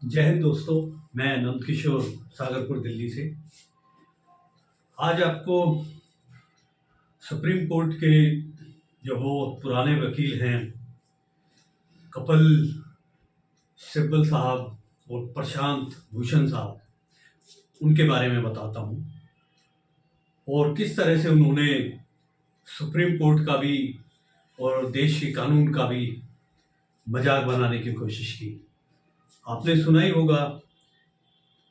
जय हिंद दोस्तों। मैं नंद किशोर सागरपुर दिल्ली से आज आपको सुप्रीम कोर्ट के जो बहुत पुराने वकील हैं कपिल सिब्बल साहब और प्रशांत भूषण साहब उनके बारे में बताता हूं और किस तरह से उन्होंने सुप्रीम कोर्ट का भी और देश के कानून का भी मजाक बनाने की कोशिश की। आपने सुना ही होगा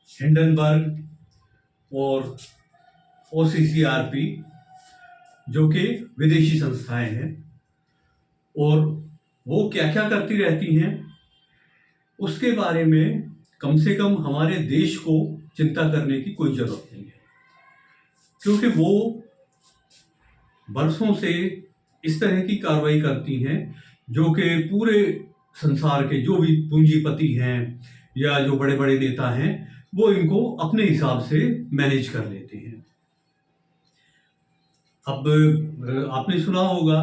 हिंडनबर्ग और OCCRP जो कि विदेशी संस्थाएं हैं और वो क्या क्या करती रहती हैं उसके बारे में कम से कम हमारे देश को चिंता करने की कोई जरूरत नहीं है, क्योंकि वो बरसों से इस तरह की कार्रवाई करती हैं जो कि पूरे संसार के जो भी पूंजीपति हैं या जो बड़े बड़े नेता हैं वो इनको अपने हिसाब से मैनेज कर लेते हैं। अब आपने सुना होगा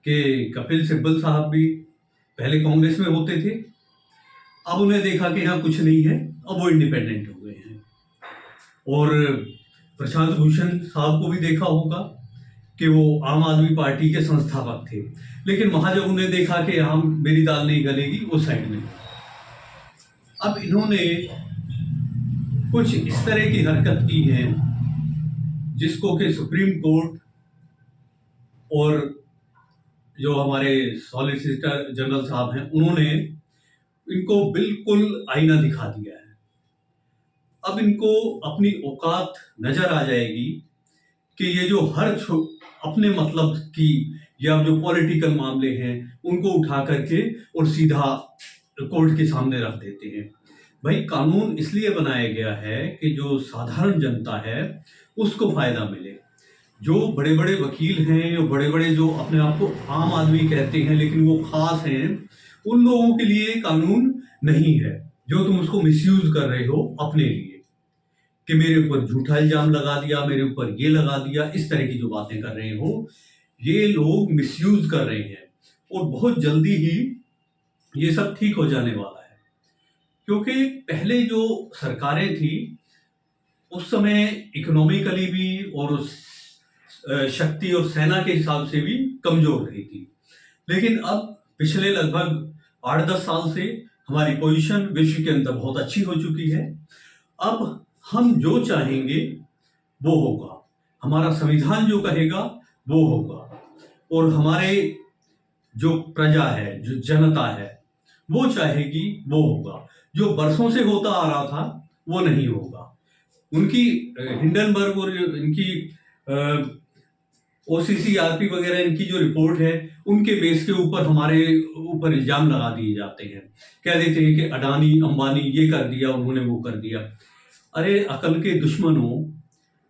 कि कपिल सिब्बल साहब भी पहले कांग्रेस में होते थे, अब उन्हें देखा कि यहाँ कुछ नहीं है, अब वो इंडिपेंडेंट हो गए हैं। और प्रशांत भूषण साहब को भी देखा होगा कि वो आम आदमी पार्टी के संस्थापक थे, लेकिन वहां जब उन्हें देखा कि हम मेरी दाल नहीं गलेगी, वो साइड में। अब इन्होंने कुछ इस तरह की हरकत की है जिसको कि सुप्रीम कोर्ट और जो हमारे सॉलिसिटर जनरल साहब हैं उन्होंने इनको बिल्कुल आईना दिखा दिया है। अब इनको अपनी औकात नजर आ जाएगी कि ये जो हर अपने मतलब की या जो पॉलिटिकल मामले हैं उनको उठा करके और सीधा कोर्ट के सामने रख देते हैं। भाई, कानून इसलिए बनाया गया है कि जो साधारण जनता है उसको फायदा मिले। जो बड़े बड़े वकील हैं, जो बड़े बड़े जो अपने आप को आम आदमी कहते हैं लेकिन वो खास हैं, उन लोगों के लिए कानून नहीं है। जो तुम उसको मिसयूज कर रहे हो अपने लिए कि मेरे ऊपर झूठा इल्जाम लगा दिया, मेरे ऊपर ये लगा दिया, इस तरह की जो बातें कर रहे हो, ये लोग मिसयूज कर रहे हैं। और बहुत जल्दी ही ये सब ठीक हो जाने वाला है, क्योंकि पहले जो सरकारें थी उस समय इकोनॉमिकली भी और शक्ति और सेना के हिसाब से भी कमजोर रही थी। लेकिन अब पिछले लगभग 8-10 साल से हमारी पोजीशन विश्व के अंदर बहुत अच्छी हो चुकी है। अब हम जो चाहेंगे वो होगा, हमारा संविधान जो कहेगा वो होगा, और हमारे जो प्रजा है, जो जनता है, वो चाहेगी वो होगा। जो बरसों से होता आ रहा था वो नहीं होगा। उनकी हिंडनबर्ग और इनकी OCCRP वगैरह इनकी जो रिपोर्ट है उनके बेस के ऊपर हमारे ऊपर इल्जाम लगा दिए जाते हैं, कह देते हैं कि अडानी अंबानी ये कर दिया, उन्होंने वो कर दिया। अरे अकल के दुश्मनों,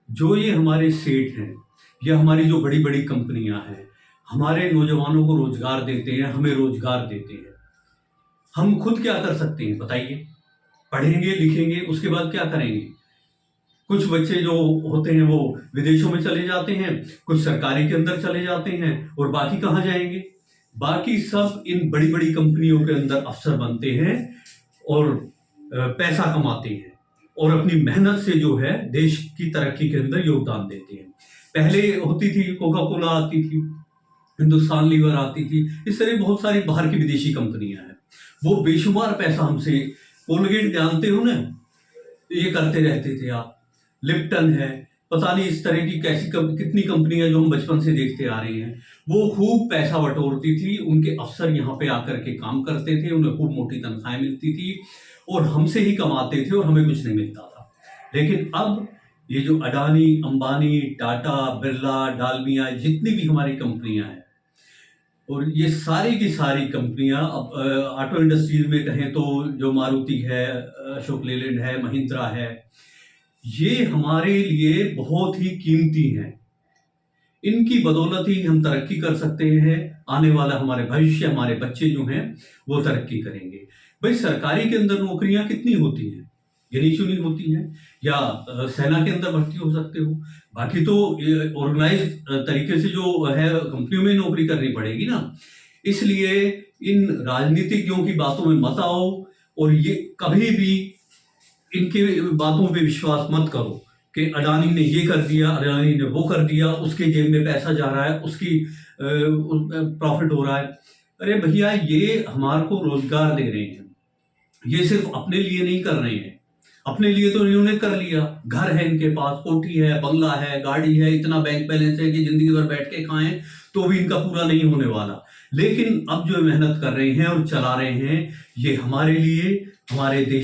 जो ये हमारे सेठ हैं या हमारी जो बड़ी बड़ी कंपनियां हैं हमारे नौजवानों को रोजगार देते हैं, हमें रोजगार देते हैं, हम खुद क्या कर सकते हैं बताइए? पढ़ेंगे लिखेंगे उसके बाद क्या करेंगे? कुछ बच्चे जो होते हैं वो विदेशों में चले जाते हैं, कुछ सरकारी के अंदर चले जाते हैं, और बाकी कहाँ जाएंगे? बाकी सब इन बड़ी बड़ी कंपनियों के अंदर अफसर बनते हैं और पैसा कमाते हैं और अपनी मेहनत से जो है देश की तरक्की के अंदर योगदान देते हैं। पहले होती थी कोका कोला आती थी, हिंदुस्तान लीवर आती थी, इस तरह बहुत सारी बाहर की विदेशी कंपनियां हैं, वो बेशुमार पैसा हमसे, कोलगेट जानते हो ना, ये करते रहते थे आप, लिप्टन है, पता नहीं इस तरह की कितनी कंपनियां जो हम बचपन से देखते आ रहे हैं, वो खूब पैसा बटोरती थी। उनके अफसर यहाँ पे आकर के काम करते थे, उन्हें खूब मोटी तनख्वाहें मिलती थी और हमसे ही कमाते थे और हमें कुछ नहीं मिलता था। लेकिन अब ये जो अडानी अंबानी टाटा बिरला डालमिया जितनी भी हमारी कंपनियां हैं, और ये सारी की सारी कंपनियां अब ऑटो इंडस्ट्रीज में कहें तो जो मारुति है, अशोक लेलैंड है, महिंद्रा है, ये हमारे लिए बहुत ही कीमती हैं। इनकी बदौलत ही हम तरक्की कर सकते हैं। आने वाला हमारे भविष्य, हमारे बच्चे जो हैं वो तरक्की करेंगे। भाई, सरकारी के अंदर नौकरियां कितनी होती हैं? गिनी चुनी होती हैं, या सेना के अंदर भर्ती हो सकते हो। बाकी तो ऑर्गेनाइज तरीके से जो है कंपनियों में नौकरी करनी पड़ेगी ना। इसलिए इन राजनीतिज्ञों की बातों में मत आओ और ये कभी भी इनके बातों पे विश्वास मत करो कि अडानी ने ये कर दिया, अडानी ने वो कर दिया, उसके जेब में पैसा जा रहा है, उसकी प्रॉफिट हो रहा है। अरे भैया, ये हमारे को रोजगार दे रहे हैं, ये सिर्फ अपने लिए नहीं कर रहे हैं। अपने लिए तो इन्होंने कर लिया, घर है इनके पास, कोठी है, बंगला है, गाड़ी है, इतना बैंक बैलेंस है कि जिंदगी भर बैठ के खाएं तो भी इनका पूरा नहीं होने वाला। लेकिन अब जो मेहनत कर रहे हैं और चला रहे हैं, ये हमारे लिए, हमारे देश